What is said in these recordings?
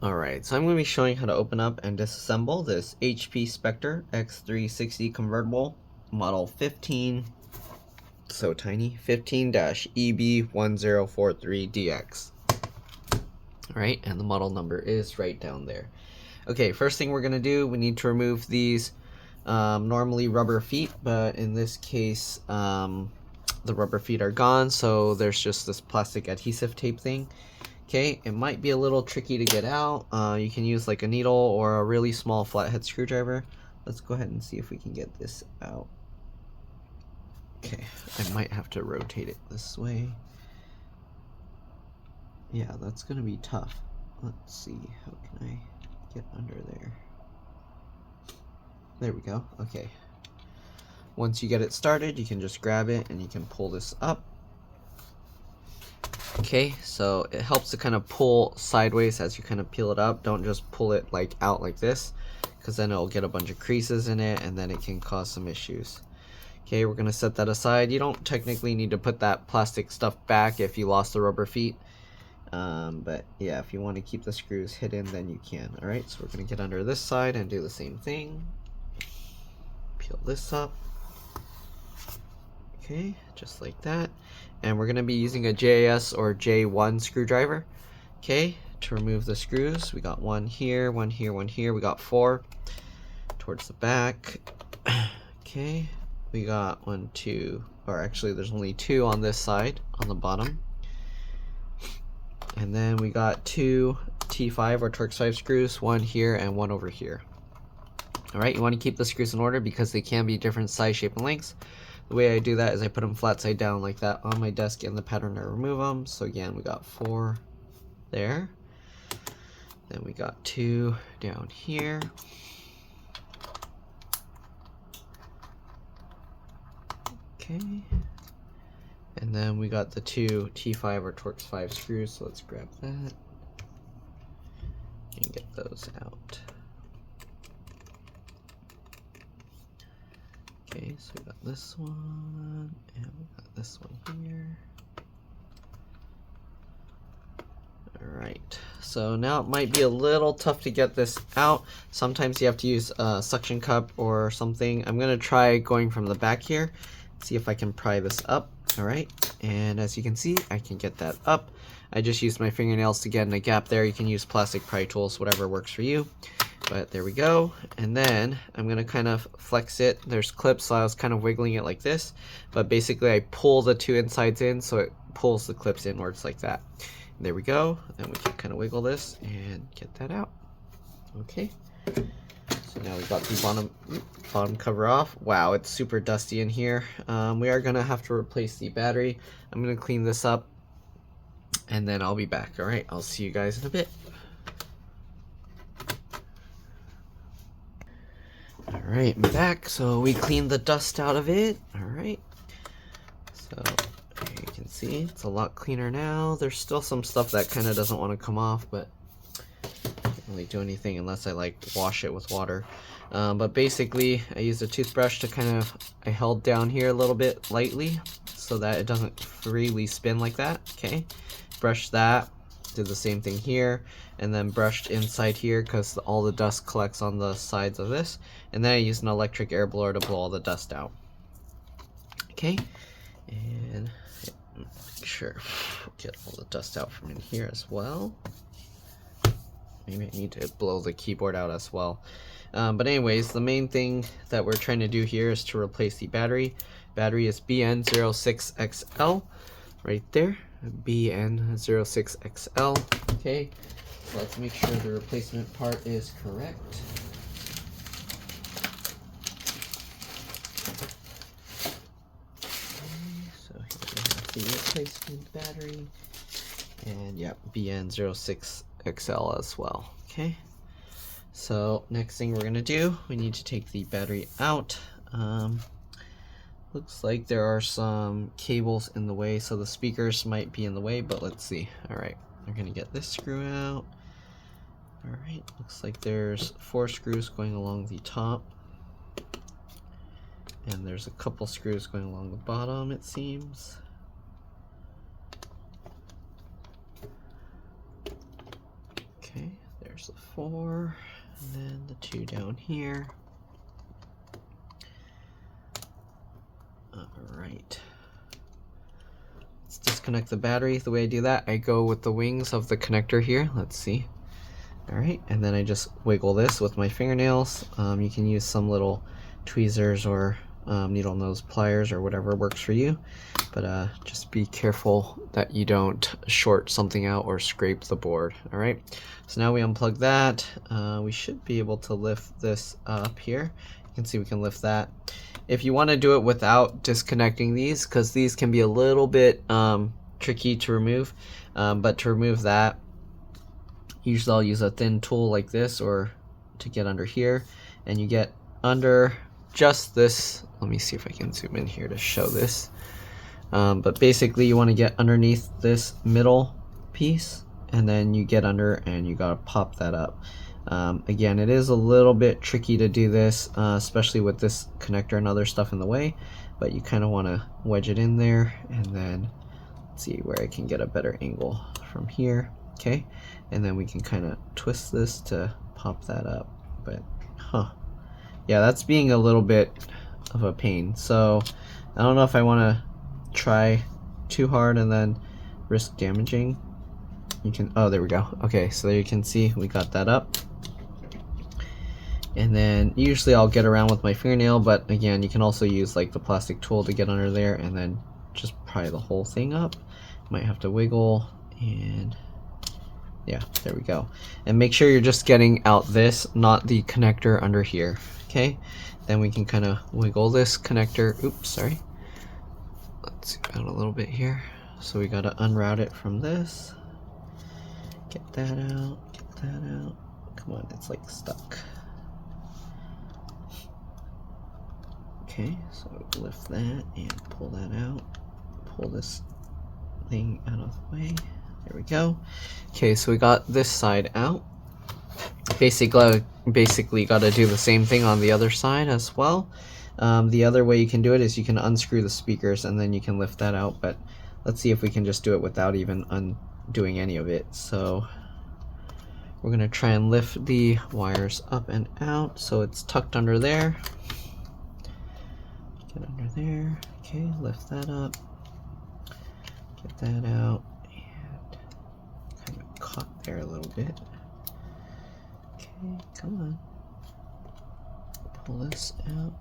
Alright, so I'm going to be showing how to open up and disassemble this HP Spectre x360 convertible model 15, so tiny, 15-EB1043DX. Alright, and the model number is right down there. Okay, first thing we're going to do, we need to remove these normally rubber feet, but in this case the rubber feet are gone, so there's just this plastic adhesive tape thing. Okay, it might be a little tricky to get out. You can use like a needle or a really small flathead screwdriver. Let's go ahead and see if we can get this out. Okay, I might have to rotate it this way. Yeah, that's gonna be tough. Let's see, how can I get under there? There we go, okay. Once you get it started, you can just grab it and you can pull this up. Okay, so it helps to kind of pull sideways as you kind of peel it up. Don't just pull it like out like this, because then it'll get a bunch of creases in it and then it can cause some issues. Okay, we're going to set that aside. You don't technically need to put that plastic stuff back if you lost the rubber feet. But yeah, if you want to keep the screws hidden, then you can. Alright, so we're going to get under this side and do the same thing. Peel this up. Okay, just like that. And we're going to be using a JS or J1 screwdriver. Okay, to remove the screws. We got one here, one here, one here. We got 4 towards the back. Okay, we got 1, 2, or actually there's only 2 on this side, on the bottom. And then we got 2 T5 or Torx 5 screws, 1 here and 1 over here. Alright, you want to keep the screws in order because they can be different size, shape, and lengths. The way I do that is I put them flat side down like that on my desk in the pattern I remove them. So again, we got 4 there. Then we got 2 down here. Okay. And then we got the 2 T5 or Torx 5 screws. So let's grab that and get those out. Okay, so we got this one, and we got this one here. Alright, so now it might be a little tough to get this out. Sometimes you have to use a suction cup or something. I'm going to try going from the back here, see if I can pry this up. Alright, and as you can see, I can get that up. I just used my fingernails to get in a gap there. You can use plastic pry tools, whatever works for you. But there we go, and then I'm going to kind of flex it. There's clips, so I was kind of wiggling it like this, but basically I pull the 2 insides in so it pulls the clips inwards like that. And there we go, and we can kind of wiggle this and get that out. Okay, so now we got the bottom cover off. Wow, it's super dusty in here. We are going to have to replace the battery. I'm going to clean this up, and then I'll be back. Alright, I'll see you guys in a bit. Alright, I'm back. So we cleaned the dust out of it. Alright. So you can see it's a lot cleaner now. There's still some stuff that kind of doesn't want to come off, but I can't really do anything unless I like wash it with water. But basically I used a toothbrush to kind of, I held down here a little bit lightly so that it doesn't freely spin like that. Okay. Brush that. Did the same thing here, and then brushed inside here because all the dust collects on the sides of this, and then I used an electric air blower to blow all the dust out. Okay, and make sure get all the dust out from in here as well. Maybe I need to blow the keyboard out as well. But anyways, the main thing that we're trying to do here is to replace the battery. Battery is BN06XL right there. BN06XL. Okay, so let's make sure the replacement part is correct. Okay, so here we have the replacement battery, and yeah, BN06XL as well. Okay, so next thing we're gonna do, we need to take the battery out. Looks like there are some cables in the way, so the speakers might be in the way, but let's see. Alright, we're going to get this screw out. Alright, looks like there's 4 screws going along the top. And there's a couple screws going along the bottom, it seems. Okay, There's the 4, and then the 2 down here. Alright. Let's disconnect the battery. The way I do that, I go with the wings of the connector here. Let's see. Alright, and then I just wiggle this with my fingernails. You can use some little tweezers or needle nose pliers or whatever works for you, but just be careful that you don't short something out or scrape the board. Alright, so now we unplug that. We should be able to lift this up here. You can see we can lift that. If you want to do it without disconnecting these, because these can be a little bit tricky to remove, but to remove that, usually I'll use a thin tool like this, or to get under here, and you get under just this. Let me see if I can zoom in here to show this. But basically you want to get underneath this middle piece, and then you get under and you gotta pop that up. Again, it is a little bit tricky to do this, especially with this connector and other stuff in the way, but you kind of want to wedge it in there, and then let's see where I can get a better angle from here. Okay, and then we can kind of twist this to pop that up. But yeah, that's being a little bit of a pain, so I don't know if I want to try too hard and then risk damaging. You can, oh, there we go. Okay, so there you can see we got that up. And then usually I'll get around with my fingernail, but again, you can also use like the plastic tool to get under there and then just pry the whole thing up. Might have to wiggle, and yeah, there we go. And make sure you're just getting out this, not the connector under here. Okay, then we can kind of wiggle this connector. Oops, sorry. Let's zoom out a little bit here. So we got to unroute it from this. Get that out, get that out. Come on, it's like stuck. Okay, so lift that and pull that out. Pull this thing out of the way. There we go. Okay, so we got this side out. Basically got to do the same thing on the other side as well. The other way you can do it is you can unscrew the speakers and then you can lift that out, but let's see if we can just do it without even undoing any of it. So we're going to try and lift the wires up and out so it's tucked under there. Get under there. Okay, lift that up. Get that out. And kind of caught there a little bit. Okay, come on. Pull this out.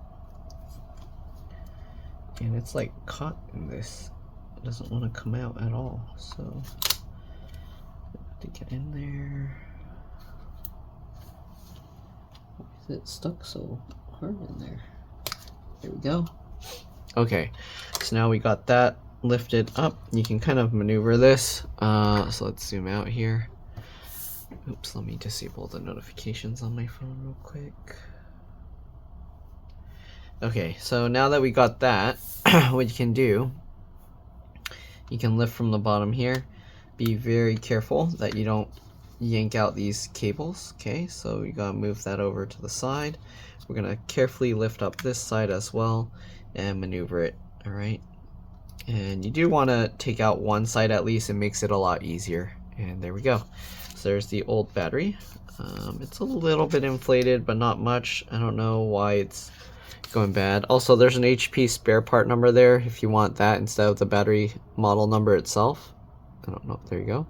And it's like caught in this. It doesn't want to come out at all. So I have to get in there. Why is it stuck so hard in there? There we go. Okay, so now we got that lifted up. You can kind of maneuver this. So let's zoom out here. Oops, let me disable the notifications on my phone real quick. Okay, so now that we got that, what you can do, you can lift from the bottom here. Be very careful that you don't yank out these cables. Okay, so we gotta move that over to the side. We're gonna carefully lift up this side as well and maneuver it. All right, and you do want to take out one side at least. It makes it a lot easier. And there we go. So there's the old battery. It's a little bit inflated, but not much. I don't know why it's going bad. Also, there's an HP spare part number there if you want that instead of the battery model number itself. I don't know. There you go.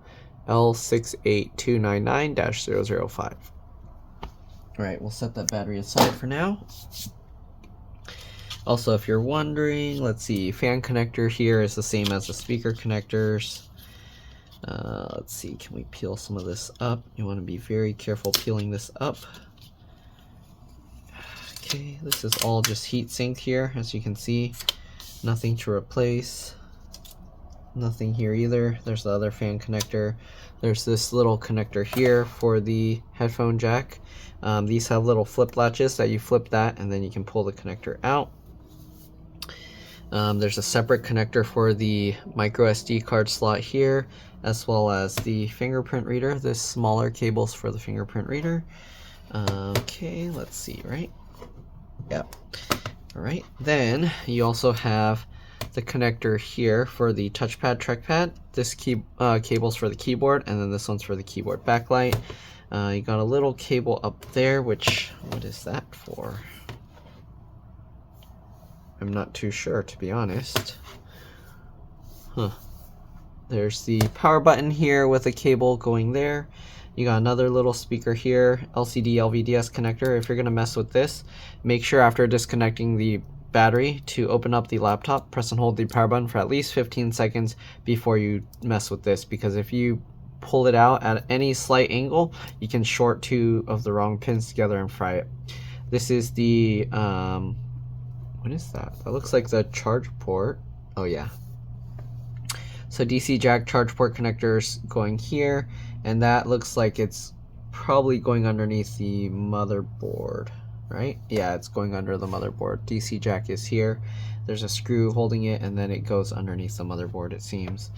L68299-005. Alright, we'll set that battery aside for now. Also, if you're wondering, let's see, fan connector here is the same as the speaker connectors. Let's see, can we peel some of this up? You want to be very careful peeling this up. Okay, this is all just heat sinked here, as you can see. Nothing to replace. Nothing here either. There's the other fan connector. There's this little connector here for the headphone jack. These have little flip latches that you flip that and then you can pull the connector out. There's a separate connector for the micro SD card slot here, as well as the fingerprint reader. This smaller cable's for the fingerprint reader. Okay, let's see, right? Yep. Alright, then you also have the connector here for the touchpad, trackpad. This cable's for the keyboard, and then this one's for the keyboard backlight. You got a little cable up there, which, what is that for? I'm not too sure, to be honest. Huh. There's the power button here with a cable going there. You got another little speaker here, LCD LVDS connector. If you're gonna mess with this, make sure after disconnecting the battery to open up the laptop, press and hold the power button for at least 15 seconds before you mess with this, because if you pull it out at any slight angle, you can short two of the wrong pins together and fry it. This is the, what is that? That looks like the charge port. Oh yeah. So DC jack charge port connectors going here, and that looks like it's probably going underneath the motherboard, right? Yeah, it's going under the motherboard. DC jack is here. There's a screw holding it, and then it goes underneath the motherboard, it seems.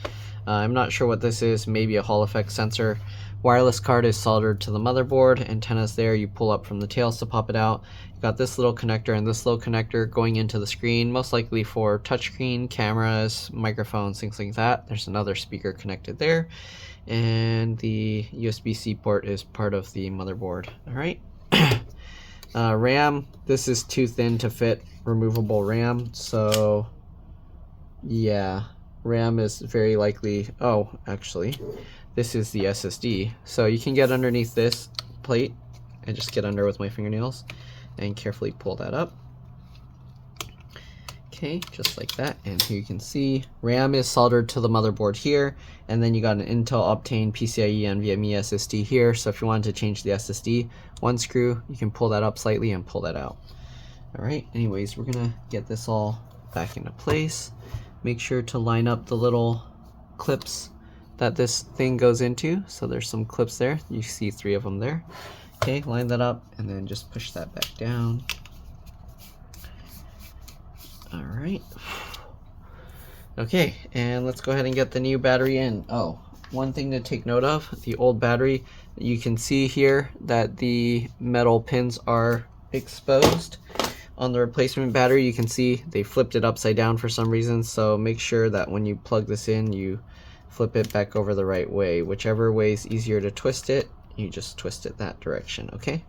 I'm not sure what this is, maybe a Hall effect sensor. Wireless card is soldered to the motherboard. Antenna's there, you pull up from the tails to pop it out. You got this little connector and this little connector going into the screen, most likely for touchscreen, cameras, microphones, things like that. There's another speaker connected there. And the USB-C port is part of the motherboard. All right. RAM, this is too thin to fit removable RAM, so yeah, RAM is very likely, oh, actually, this is the SSD. So you can get underneath this plate and just get under with my fingernails and carefully pull that up. Okay, just like that. And here you can see RAM is soldered to the motherboard here, and then you got an Intel Optane PCIe NVMe SSD here. So if you wanted to change the SSD, one screw, you can pull that up slightly and pull that out. All right, anyways, we're gonna get this all back into place. Make sure to line up the little clips that this thing goes into. So there's some clips there. You see 3 of them there. Okay, line that up and then just push that back down. All right. Okay, and let's go ahead and get the new battery in. Oh, one thing to take note of, the old battery, you can see here that the metal pins are exposed. On the replacement battery, you can see they flipped it upside down for some reason, so make sure that when you plug this in, you flip it back over the right way. Whichever way is easier to twist it, you just twist it that direction, okay?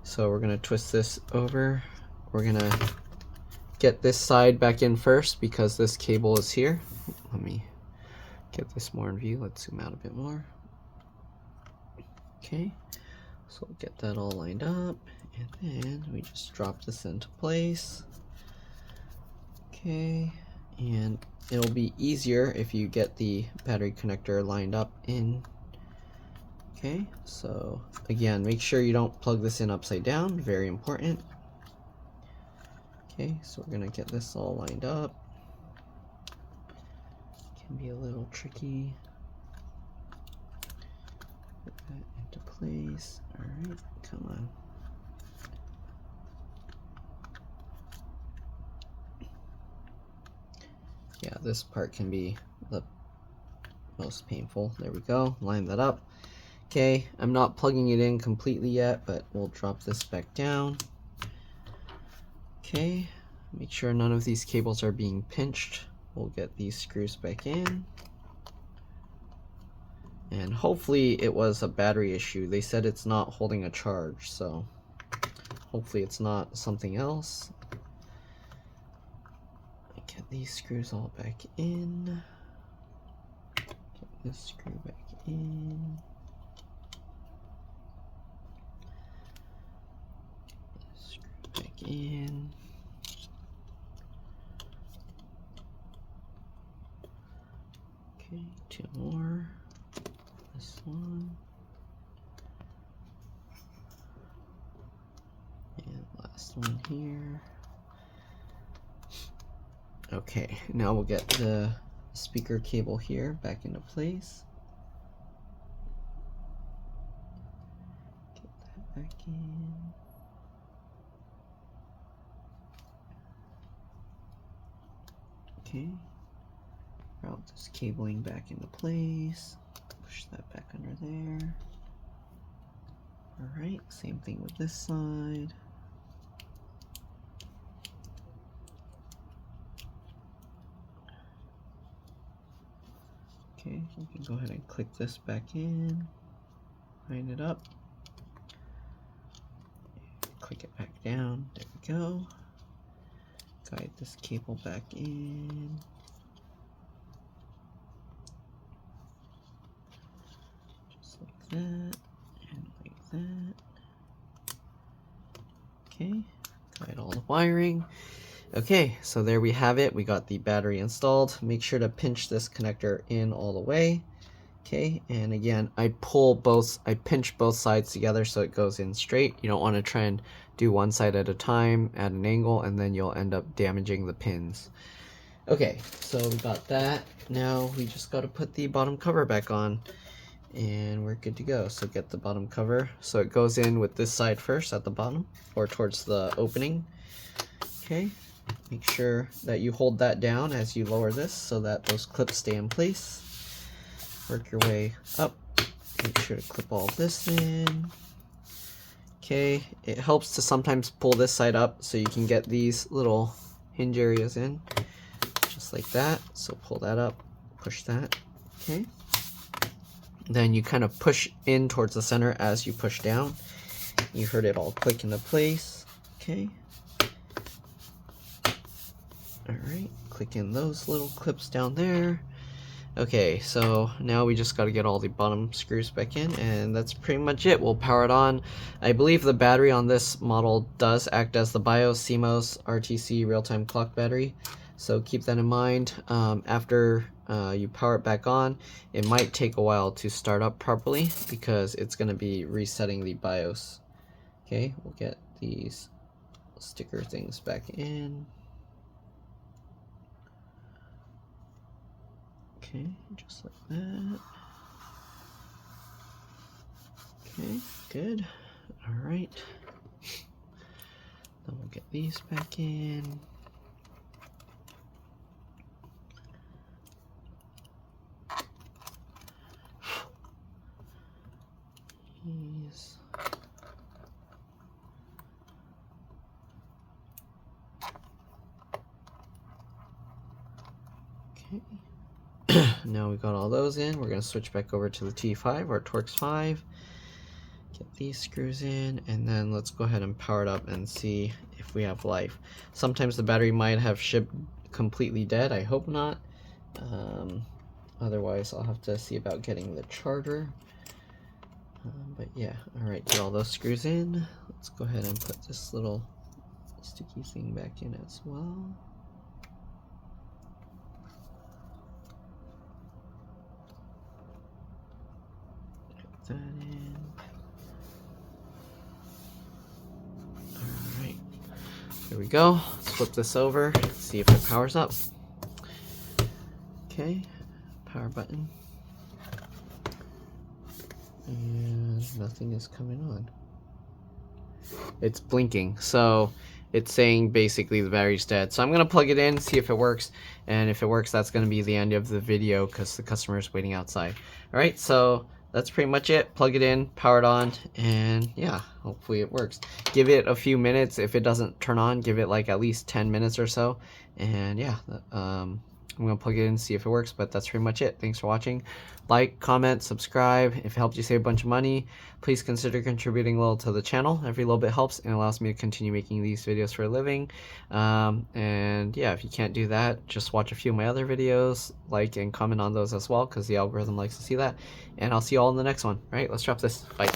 So we're gonna twist this over. We're gonna get this side back in first because this cable is here. Let me get this more in view. Let's zoom out a bit more. Okay, so we'll get that all lined up, and then we just drop this into place. Okay, and it'll be easier if you get the battery connector lined up in. Okay, so again, make sure you don't plug this in upside down, very important. Okay, so we're gonna get this all lined up. Can be a little tricky. Put that into place. All right, come on. Yeah, this part can be the most painful. There we go, line that up. Okay, I'm not plugging it in completely yet, but we'll drop this back down. Okay, make sure none of these cables are being pinched. We'll get these screws back in. And hopefully it was a battery issue. They said it's not holding a charge, so hopefully it's not something else. Get these screws all back in. Get this screw back in. Screw back in. Okay, 2 more. This one. And last one here. Okay, now we'll get the speaker cable here back into place. Get that back in. Okay, route this cabling back into place. Push that back under there. Alright, same thing with this side. Okay, we can go ahead and click this back in. it up. Click it back down. There we go. Guide this cable back in. Just like that. And like that. Okay. Guide all the wiring. Okay, so there we have it. We got the battery installed. Make sure to pinch this connector in all the way. Okay, and again, I pinch both sides together so it goes in straight. You don't want to try and do one side at a time at an angle, and then you'll end up damaging the pins. Okay, so we got that. Now we just got to put the bottom cover back on, and we're good to go. So get the bottom cover. So it goes in with this side first at the bottom, or towards the opening. Okay, make sure that you hold that down as you lower this so that those clips stay in place. Work your way up. Make sure to clip all this in. Okay, it helps to sometimes pull this side up so you can get these little hinge areas in, just like that. So pull that up, push that. Okay. Then you kind of push in towards the center as you push down. You heard it all click into place. Okay. All right, click in those little clips down there. Okay, so now we just got to get all the bottom screws back in, and that's pretty much it. We'll power it on. I believe the battery on this model does act as the BIOS CMOS RTC real-time clock battery, so keep that in mind. After you power it back on, it might take a while to start up properly because it's going to be resetting the BIOS. Okay, we'll get these sticker things back in. Okay, just like that. Okay, good. All right. Then we'll get these back in. These. Okay. Now we got all those in. We're going to switch back over to the T5 or Torx 5. Get these screws in, and then let's go ahead and power it up and see if we have life. Sometimes the battery might have shipped completely dead. I hope not. Otherwise, I'll have to see about getting the charger. But yeah, all right, get all those screws in. Let's go ahead and put this little sticky thing back in as well. That in. Alright, there we go. Let's flip this over, see if it powers up. Okay, power button. And nothing is coming on. It's blinking, so it's saying basically the battery's dead. So I'm going to plug it in, see if it works, and if it works, that's going to be the end of the video because the customer is waiting outside. Alright, so that's pretty much it. Plug it in, power it on, and yeah, hopefully it works. Give it a few minutes. If it doesn't turn on, give it like at least 10 minutes or so. And yeah, I'm going to plug it in, see if it works, but that's pretty much it. Thanks for watching. Like, comment, subscribe. If it helped you save a bunch of money, please consider contributing a little to the channel. Every little bit helps and allows me to continue making these videos for a living. And yeah, if you can't do that, just watch a few of my other videos, like and comment on those as well, because the algorithm likes to see that. And I'll see you all in the next one. All right, let's drop this. Bye.